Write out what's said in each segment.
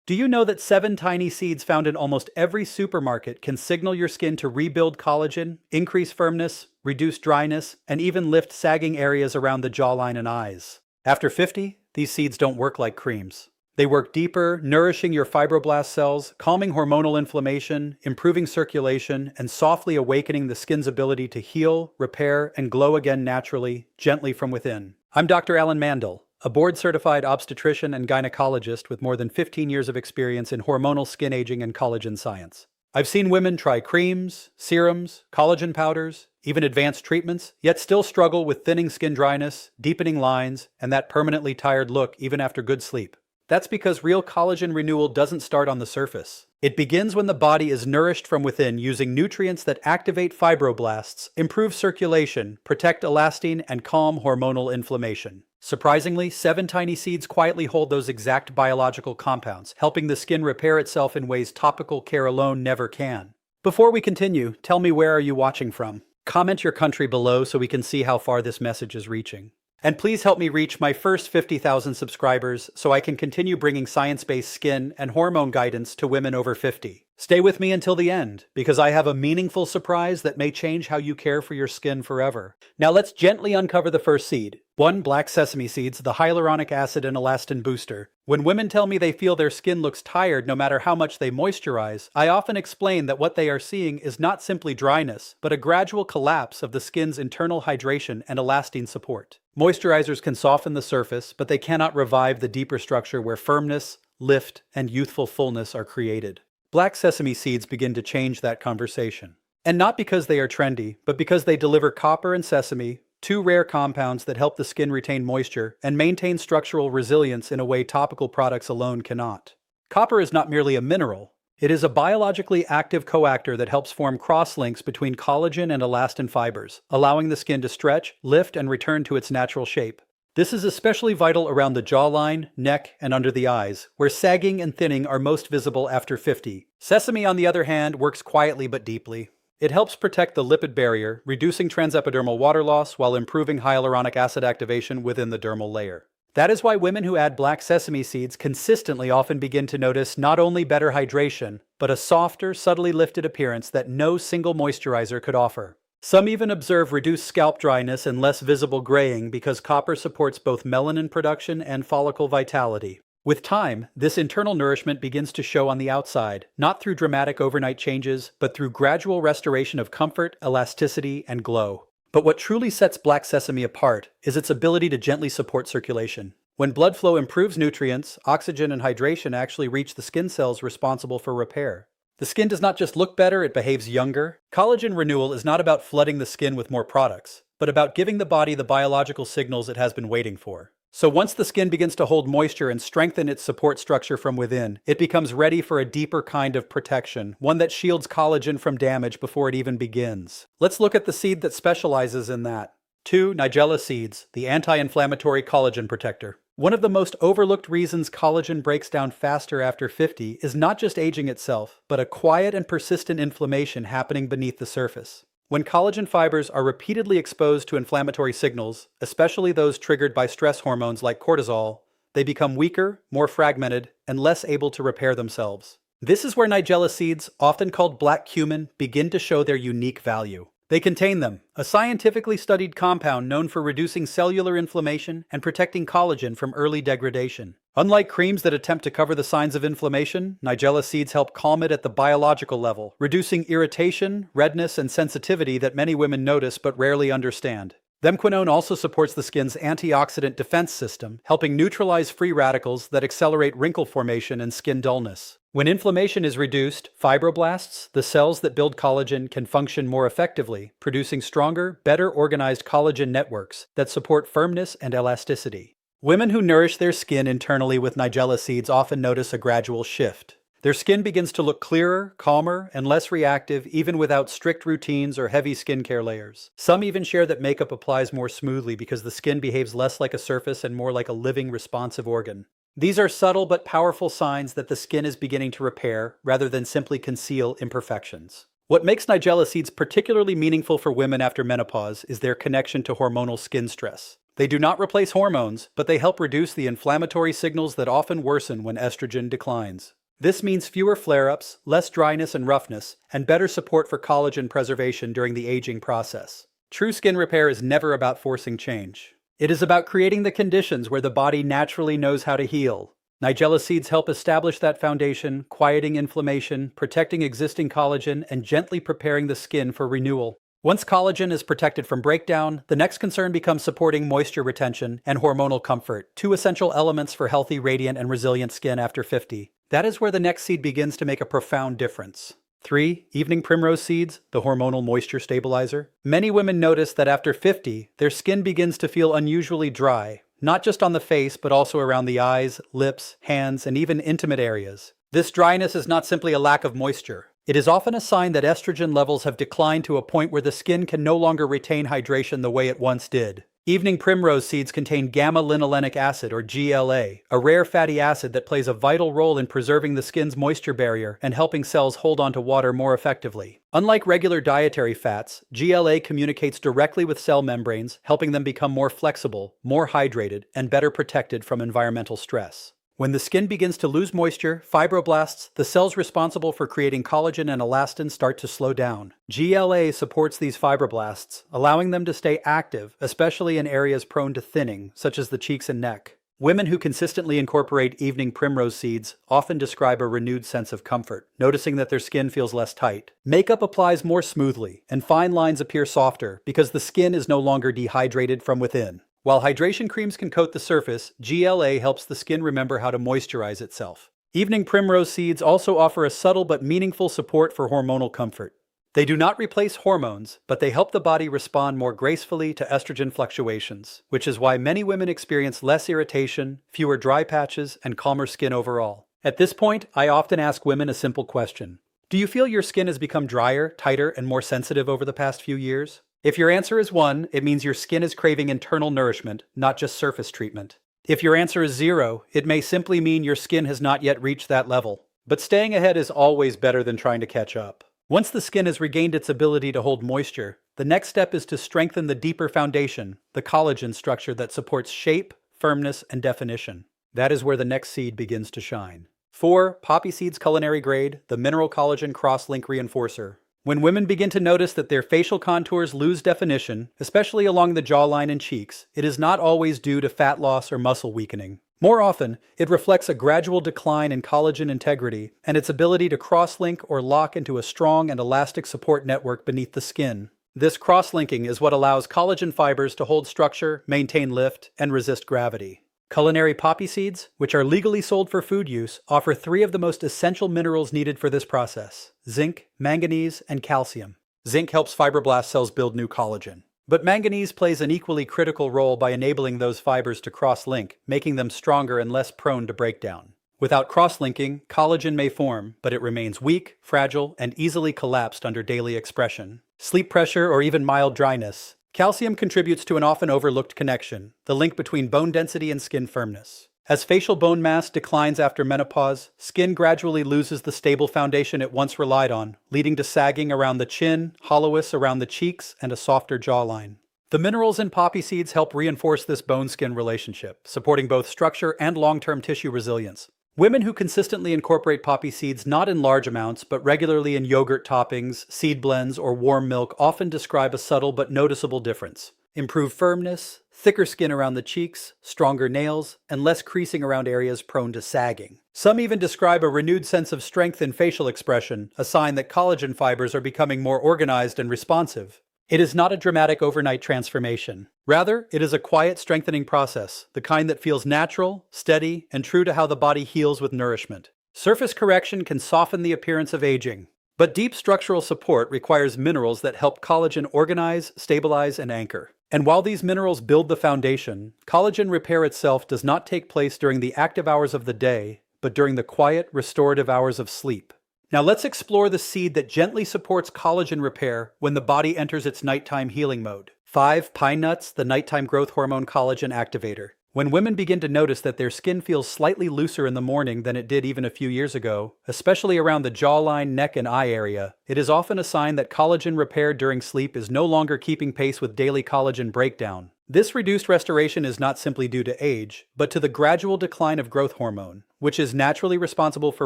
Do you know that 7 tiny seeds found in almost every supermarket can signal your skin to rebuild collagen, increase firmness, reduce dryness, and even lift sagging areas around the jawline and eyes? After 50, these seeds don't work like creams. They work deeper, nourishing your fibroblast cells, calming hormonal inflammation, improving circulation, and softly awakening the skin's ability to heal, repair, and glow again naturally, gently from within. I'm Dr. Alan Mandel, a board-certified obstetrician and gynecologist with more than 15 years of experience in hormonal skin aging and collagen science. I've seen women try creams, serums, collagen powders, even advanced treatments, yet still struggle with thinning skin dryness, deepening lines, and that permanently tired look even after good sleep. That's because real collagen renewal doesn't start on the surface. It begins when the body is nourished from within using nutrients that activate fibroblasts, improve circulation, protect elastin, and calm hormonal inflammation. Surprisingly, 7 tiny seeds quietly hold those exact biological compounds, helping the skin repair itself in ways topical care alone never can. Before we continue, tell me, where are you watching from? Comment your country below so we can see how far this message is reaching. And please help me reach my first 50,000 subscribers so I can continue bringing science-based skin and hormone guidance to women over 50. Stay with me until the end, because I have a meaningful surprise that may change how you care for your skin forever. Now let's gently uncover the first seed. 1. Black sesame seeds, the hyaluronic acid and elastin booster. When women tell me they feel their skin looks tired no matter how much they moisturize, I often explain that what they are seeing is not simply dryness, but a gradual collapse of the skin's internal hydration and elastin support. Moisturizers can soften the surface, but they cannot revive the deeper structure where firmness, lift, and youthful fullness are created. Black sesame seeds begin to change that conversation. And not because they are trendy, but because they deliver copper and sesame, two rare compounds that help the skin retain moisture and maintain structural resilience in a way topical products alone cannot. Copper is not merely a mineral. It is a biologically active coactor that helps form cross-links between collagen and elastin fibers, allowing the skin to stretch, lift, and return to its natural shape. This is especially vital around the jawline, neck, and under the eyes, where sagging and thinning are most visible after 50. Sesame, on the other hand, works quietly but deeply. It helps protect the lipid barrier, reducing transepidermal water loss while improving hyaluronic acid activation within the dermal layer. That is why women who add black sesame seeds consistently often begin to notice not only better hydration, but a softer, subtly lifted appearance that no single moisturizer could offer. Some even observe reduced scalp dryness and less visible graying because copper supports both melanin production and follicle vitality. With time, this internal nourishment begins to show on the outside, not through dramatic overnight changes, but through gradual restoration of comfort, elasticity, and glow. But what truly sets black sesame apart is its ability to gently support circulation. When blood flow improves, nutrients, oxygen, and hydration actually reach the skin cells responsible for repair. The skin does not just look better, it behaves younger. Collagen renewal is not about flooding the skin with more products, but about giving the body the biological signals it has been waiting for. So once the skin begins to hold moisture and strengthen its support structure from within, it becomes ready for a deeper kind of protection, one that shields collagen from damage before it even begins. Let's look at the seed that specializes in that. 2. Nigella seeds, the anti-inflammatory collagen protector. One of the most overlooked reasons collagen breaks down faster after 50 is not just aging itself, but a quiet and persistent inflammation happening beneath the surface. When collagen fibers are repeatedly exposed to inflammatory signals, especially those triggered by stress hormones like cortisol, they become weaker, more fragmented, and less able to repair themselves. This is where Nigella seeds, often called black cumin, begin to show their unique value. They contain them, a scientifically studied compound known for reducing cellular inflammation and protecting collagen from early degradation. Unlike creams that attempt to cover the signs of inflammation, Nigella seeds help calm it at the biological level, reducing irritation, redness, and sensitivity that many women notice but rarely understand. Themquinone also supports the skin's antioxidant defense system, helping neutralize free radicals that accelerate wrinkle formation and skin dullness. When inflammation is reduced, fibroblasts, the cells that build collagen, can function more effectively, producing stronger, better organized collagen networks that support firmness and elasticity. Women who nourish their skin internally with Nigella seeds often notice a gradual shift. Their skin begins to look clearer, calmer, and less reactive even without strict routines or heavy skincare layers. Some even share that makeup applies more smoothly because the skin behaves less like a surface and more like a living, responsive organ. These are subtle but powerful signs that the skin is beginning to repair rather than simply conceal imperfections. What makes Nigella seeds particularly meaningful for women after menopause is their connection to hormonal skin stress. They do not replace hormones, but they help reduce the inflammatory signals that often worsen when estrogen declines. This means fewer flare-ups, less dryness and roughness, and better support for collagen preservation during the aging process. True skin repair is never about forcing change. It is about creating the conditions where the body naturally knows how to heal. Nigella seeds help establish that foundation, quieting inflammation, protecting existing collagen, and gently preparing the skin for renewal. Once collagen is protected from breakdown, the next concern becomes supporting moisture retention and hormonal comfort, two essential elements for healthy, radiant, and resilient skin after 50. That is where the next seed begins to make a profound difference. 3. Evening primrose seeds, the hormonal moisture stabilizer. Many women notice that after 50, their skin begins to feel unusually dry, not just on the face, but also around the eyes, lips, hands, and even intimate areas. This dryness is not simply a lack of moisture. It is often a sign that estrogen levels have declined to a point where the skin can no longer retain hydration the way it once did. Evening primrose seeds contain gamma-linolenic acid, or GLA, a rare fatty acid that plays a vital role in preserving the skin's moisture barrier and helping cells hold onto water more effectively. Unlike regular dietary fats, GLA communicates directly with cell membranes, helping them become more flexible, more hydrated, and better protected from environmental stress. When the skin begins to lose moisture, fibroblasts, the cells responsible for creating collagen and elastin, start to slow down. GLA supports these fibroblasts, allowing them to stay active, especially in areas prone to thinning, such as the cheeks and neck. Women who consistently incorporate evening primrose seeds often describe a renewed sense of comfort, noticing that their skin feels less tight. Makeup applies more smoothly, and fine lines appear softer because the skin is no longer dehydrated from within. While hydration creams can coat the surface, GLA helps the skin remember how to moisturize itself. Evening primrose seeds also offer a subtle but meaningful support for hormonal comfort. They do not replace hormones, but they help the body respond more gracefully to estrogen fluctuations, which is why many women experience less irritation, fewer dry patches, and calmer skin overall. At this point, I often ask women a simple question. Do you feel your skin has become drier, tighter, and more sensitive over the past few years? If your answer is 1, it means your skin is craving internal nourishment, not just surface treatment. If your answer is 0, it may simply mean your skin has not yet reached that level. But staying ahead is always better than trying to catch up. Once the skin has regained its ability to hold moisture, the next step is to strengthen the deeper foundation, the collagen structure that supports shape, firmness, and definition. That is where the next seed begins to shine. 4. Poppy seeds culinary grade, the mineral collagen cross-link reinforcer. When women begin to notice that their facial contours lose definition, especially along the jawline and cheeks, it is not always due to fat loss or muscle weakening. More often, it reflects a gradual decline in collagen integrity and its ability to cross-link or lock into a strong and elastic support network beneath the skin. This cross-linking is what allows collagen fibers to hold structure, maintain lift, and resist gravity. Culinary poppy seeds, which are legally sold for food use, offer 3 of the most essential minerals needed for this process: zinc, manganese, and calcium. Zinc helps fibroblast cells build new collagen. But manganese plays an equally critical role by enabling those fibers to cross-link, making them stronger and less prone to breakdown. Without cross-linking, collagen may form, but it remains weak, fragile, and easily collapsed under daily expression. Sleep pressure or even mild dryness. Calcium contributes to an often overlooked connection, the link between bone density and skin firmness. As facial bone mass declines after menopause, skin gradually loses the stable foundation it once relied on, leading to sagging around the chin, hollowness around the cheeks, and a softer jawline. The minerals in poppy seeds help reinforce this bone-skin relationship, supporting both structure and long-term tissue resilience. Women who consistently incorporate poppy seeds not in large amounts but regularly in yogurt toppings, seed blends, or warm milk often describe a subtle but noticeable difference. Improved firmness, thicker skin around the cheeks, stronger nails, and less creasing around areas prone to sagging. Some even describe a renewed sense of strength in facial expression, a sign that collagen fibers are becoming more organized and responsive. It is not a dramatic overnight transformation. Rather, it is a quiet strengthening process, the kind that feels natural, steady, and true to how the body heals with nourishment. Surface correction can soften the appearance of aging, but deep structural support requires minerals that help collagen organize, stabilize, and anchor. And while these minerals build the foundation, collagen repair itself does not take place during the active hours of the day, but during the quiet, restorative hours of sleep. Now let's explore the seed that gently supports collagen repair when the body enters its nighttime healing mode. 5. Pine nuts, the nighttime growth hormone collagen activator. When women begin to notice that their skin feels slightly looser in the morning than it did even a few years ago, especially around the jawline, neck, and eye area, it is often a sign that collagen repaired during sleep is no longer keeping pace with daily collagen breakdown. This reduced restoration is not simply due to age, but to the gradual decline of growth hormone, which is naturally responsible for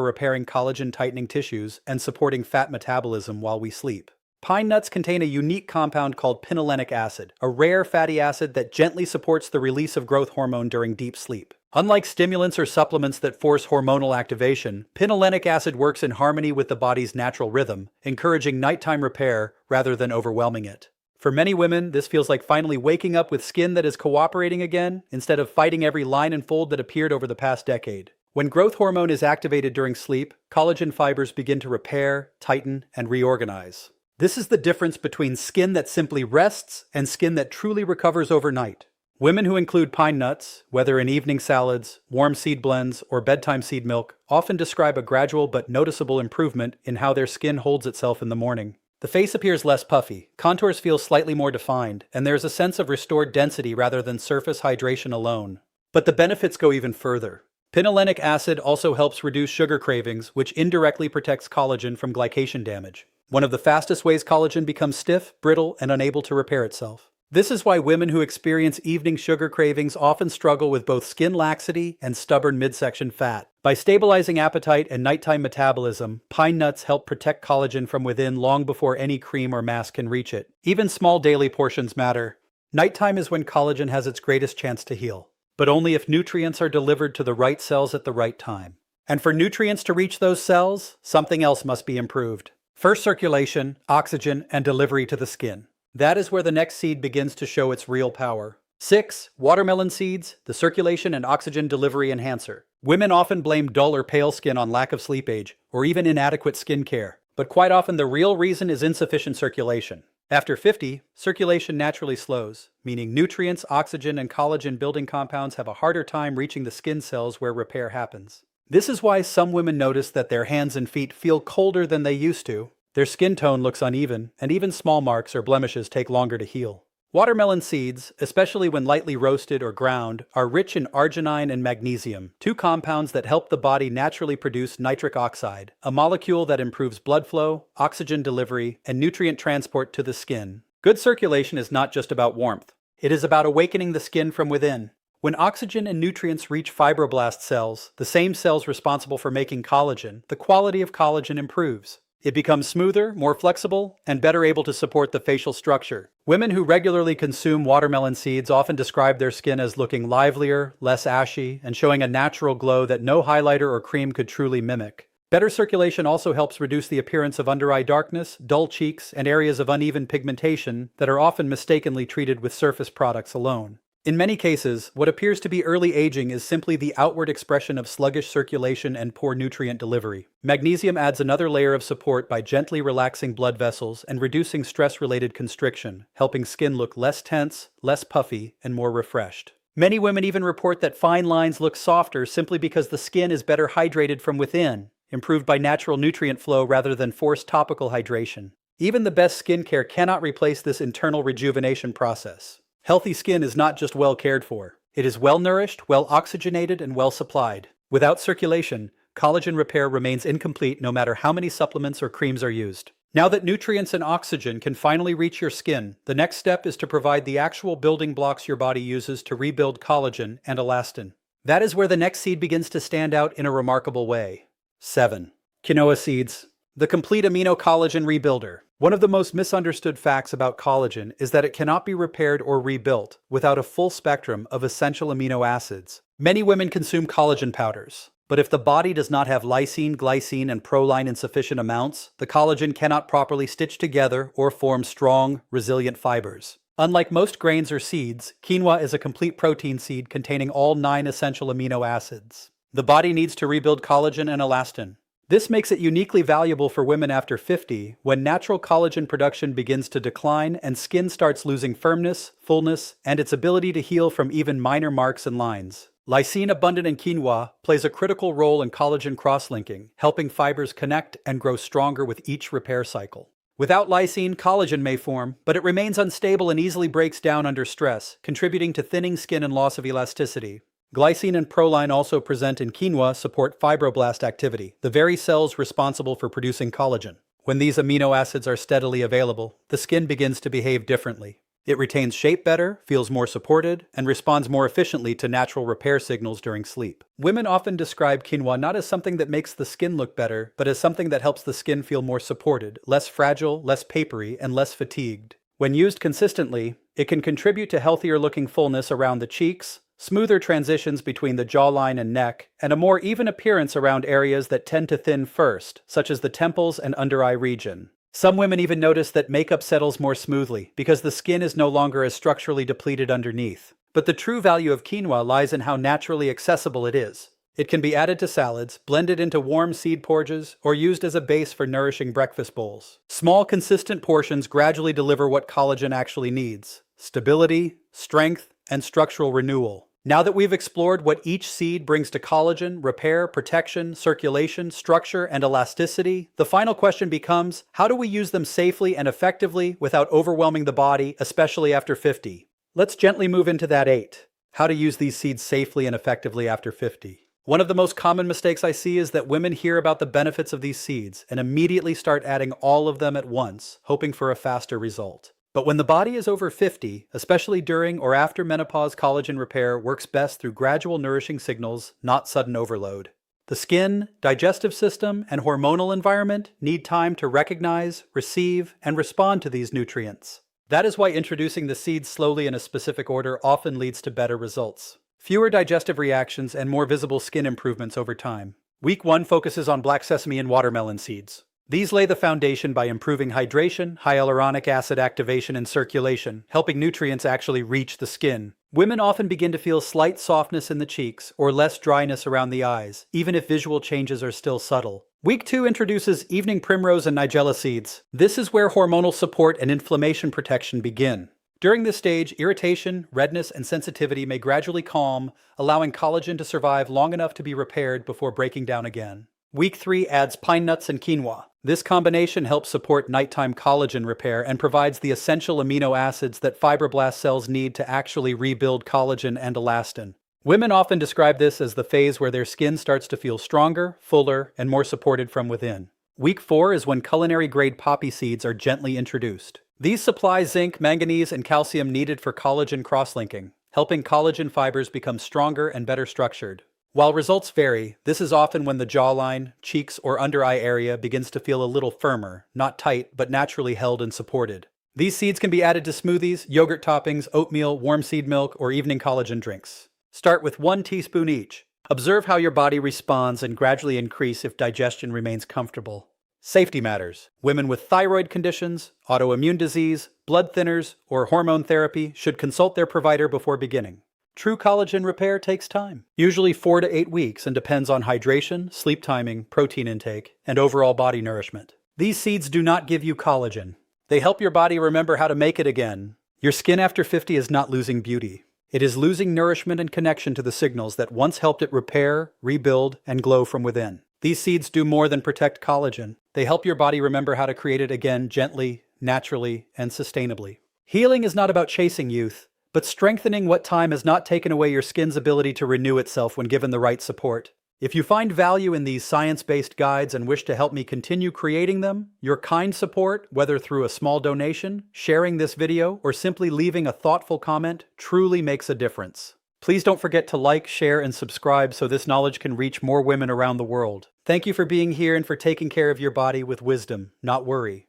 repairing collagen-tightening tissues and supporting fat metabolism while we sleep. Pine nuts contain a unique compound called pinolenic acid, a rare fatty acid that gently supports the release of growth hormone during deep sleep. Unlike stimulants or supplements that force hormonal activation, pinolenic acid works in harmony with the body's natural rhythm, encouraging nighttime repair rather than overwhelming it. For many women, this feels like finally waking up with skin that is cooperating again, instead of fighting every line and fold that appeared over the past decade. When growth hormone is activated during sleep, collagen fibers begin to repair, tighten, and reorganize. This is the difference between skin that simply rests and skin that truly recovers overnight. Women who include pine nuts, whether in evening salads, warm seed blends, or bedtime seed milk, often describe a gradual but noticeable improvement in how their skin holds itself in the morning. The face appears less puffy, contours feel slightly more defined, and there's a sense of restored density rather than surface hydration alone. But the benefits go even further. Pinolenic acid also helps reduce sugar cravings, which indirectly protects collagen from glycation damage, one of the fastest ways collagen becomes stiff, brittle, and unable to repair itself. This is why women who experience evening sugar cravings often struggle with both skin laxity and stubborn midsection fat. By stabilizing appetite and nighttime metabolism, pine nuts help protect collagen from within long before any cream or mask can reach it. Even small daily portions matter. Nighttime is when collagen has its greatest chance to heal, but only if nutrients are delivered to the right cells at the right time. And for nutrients to reach those cells, something else must be improved. First, circulation, oxygen, and delivery to the skin. That is where the next seed begins to show its real power. 6. Watermelon seeds, the circulation and oxygen delivery enhancer. Women often blame dull or pale skin on lack of sleep age, or even inadequate skin care. But quite often the real reason is insufficient circulation. After 50, circulation naturally slows, meaning nutrients, oxygen, and collagen-building compounds have a harder time reaching the skin cells where repair happens. This is why some women notice that their hands and feet feel colder than they used to. Their skin tone looks uneven, and even small marks or blemishes take longer to heal. Watermelon seeds, especially when lightly roasted or ground, are rich in arginine and magnesium, two compounds that help the body naturally produce nitric oxide, a molecule that improves blood flow, oxygen delivery, and nutrient transport to the skin. Good circulation is not just about warmth. It is about awakening the skin from within. When oxygen and nutrients reach fibroblast cells, the same cells responsible for making collagen, the quality of collagen improves. It becomes smoother, more flexible, and better able to support the facial structure. Women who regularly consume watermelon seeds often describe their skin as looking livelier, less ashy, and showing a natural glow that no highlighter or cream could truly mimic. Better circulation also helps reduce the appearance of under-eye darkness, dull cheeks, and areas of uneven pigmentation that are often mistakenly treated with surface products alone. In many cases, what appears to be early aging is simply the outward expression of sluggish circulation and poor nutrient delivery. Magnesium adds another layer of support by gently relaxing blood vessels and reducing stress-related constriction, helping skin look less tense, less puffy, and more refreshed. Many women even report that fine lines look softer simply because the skin is better hydrated from within, improved by natural nutrient flow rather than forced topical hydration. Even the best skincare cannot replace this internal rejuvenation process. Healthy skin is not just well cared for. It is well nourished, well oxygenated, and well supplied. Without circulation, collagen repair remains incomplete no matter how many supplements or creams are used. Now that nutrients and oxygen can finally reach your skin, the next step is to provide the actual building blocks your body uses to rebuild collagen and elastin. That is where the next seed begins to stand out in a remarkable way. 7. Quinoa seeds, the complete amino collagen rebuilder. One of the most misunderstood facts about collagen is that it cannot be repaired or rebuilt without a full spectrum of essential amino acids. Many women consume collagen powders, but if the body does not have lysine, glycine, and proline in sufficient amounts, the collagen cannot properly stitch together or form strong, resilient fibers. Unlike most grains or seeds, quinoa is a complete protein seed containing all 9 essential amino acids. The body needs to rebuild collagen and elastin. This makes it uniquely valuable for women after 50, when natural collagen production begins to decline and skin starts losing firmness, fullness, and its ability to heal from even minor marks and lines. Lysine abundant in quinoa plays a critical role in collagen cross-linking, helping fibers connect and grow stronger with each repair cycle. Without lysine, collagen may form, but it remains unstable and easily breaks down under stress, contributing to thinning skin and loss of elasticity. Glycine and proline also present in quinoa support fibroblast activity, the very cells responsible for producing collagen. When these amino acids are steadily available, the skin begins to behave differently. It retains shape better, feels more supported, and responds more efficiently to natural repair signals during sleep. Women often describe quinoa not as something that makes the skin look better, but as something that helps the skin feel more supported, less fragile, less papery, and less fatigued. When used consistently, it can contribute to healthier looking fullness around the cheeks, smoother transitions between the jawline and neck, and a more even appearance around areas that tend to thin first, such as the temples and under eye region. Some women even notice that makeup settles more smoothly because the skin is no longer as structurally depleted underneath. But the true value of quinoa lies in how naturally accessible it is. It can be added to salads, blended into warm seed porridges, or used as a base for nourishing breakfast bowls. Small, consistent portions gradually deliver what collagen actually needs: stability, strength, and structural renewal. Now that we've explored what each seed brings to collagen, repair, protection, circulation, structure, and elasticity, the final question becomes, how do we use them safely and effectively without overwhelming the body, especially after 50? Let's gently move into that 8. How to use these seeds safely and effectively after 50. One of the most common mistakes I see is that women hear about the benefits of these seeds and immediately start adding all of them at once, hoping for a faster result. But when the body is over 50, especially during or after menopause, collagen repair works best through gradual nourishing signals, not sudden overload. The skin, digestive system, and hormonal environment need time to recognize, receive, and respond to these nutrients. That is why introducing the seeds slowly in a specific order often leads to better results. Fewer digestive reactions and more visible skin improvements over time. Week 1 focuses on black sesame and watermelon seeds. These lay the foundation by improving hydration, hyaluronic acid activation, and circulation, helping nutrients actually reach the skin. Women often begin to feel slight softness in the cheeks or less dryness around the eyes, even if visual changes are still subtle. Week 2 introduces evening primrose and nigella seeds. This is where hormonal support and inflammation protection begin. During this stage, irritation, redness, and sensitivity may gradually calm, allowing collagen to survive long enough to be repaired before breaking down again. Week 3 adds pine nuts and quinoa. This combination helps support nighttime collagen repair and provides the essential amino acids that fibroblast cells need to actually rebuild collagen and elastin. Women often describe this as the phase where their skin starts to feel stronger, fuller, and more supported from within. Week 4 is when culinary-grade poppy seeds are gently introduced. These supply zinc, manganese, and calcium needed for collagen cross-linking, helping collagen fibers become stronger and better structured. While results vary, this is often when the jawline, cheeks, or under-eye area begins to feel a little firmer, not tight, but naturally held and supported. These seeds can be added to smoothies, yogurt toppings, oatmeal, warm seed milk, or evening collagen drinks. Start with 1 teaspoon each. Observe how your body responds and gradually increase if digestion remains comfortable. Safety matters. Women with thyroid conditions, autoimmune disease, blood thinners, or hormone therapy should consult their provider before beginning. True collagen repair takes time, usually 4 to 8 weeks, and depends on hydration, sleep timing, protein intake, and overall body nourishment. These seeds do not give you collagen. They help your body remember how to make it again. Your skin after 50 is not losing beauty. It is losing nourishment and connection to the signals that once helped it repair, rebuild, and glow from within. These seeds do more than protect collagen. They help your body remember how to create it again gently, naturally, and sustainably. Healing is not about chasing youth, but strengthening what time has not taken away your skin's ability to renew itself when given the right support. If you find value in these science-based guides and wish to help me continue creating them, your kind support, whether through a small donation, sharing this video, or simply leaving a thoughtful comment, truly makes a difference. Please don't forget to like, share, and subscribe so this knowledge can reach more women around the world. Thank you for being here and for taking care of your body with wisdom, not worry.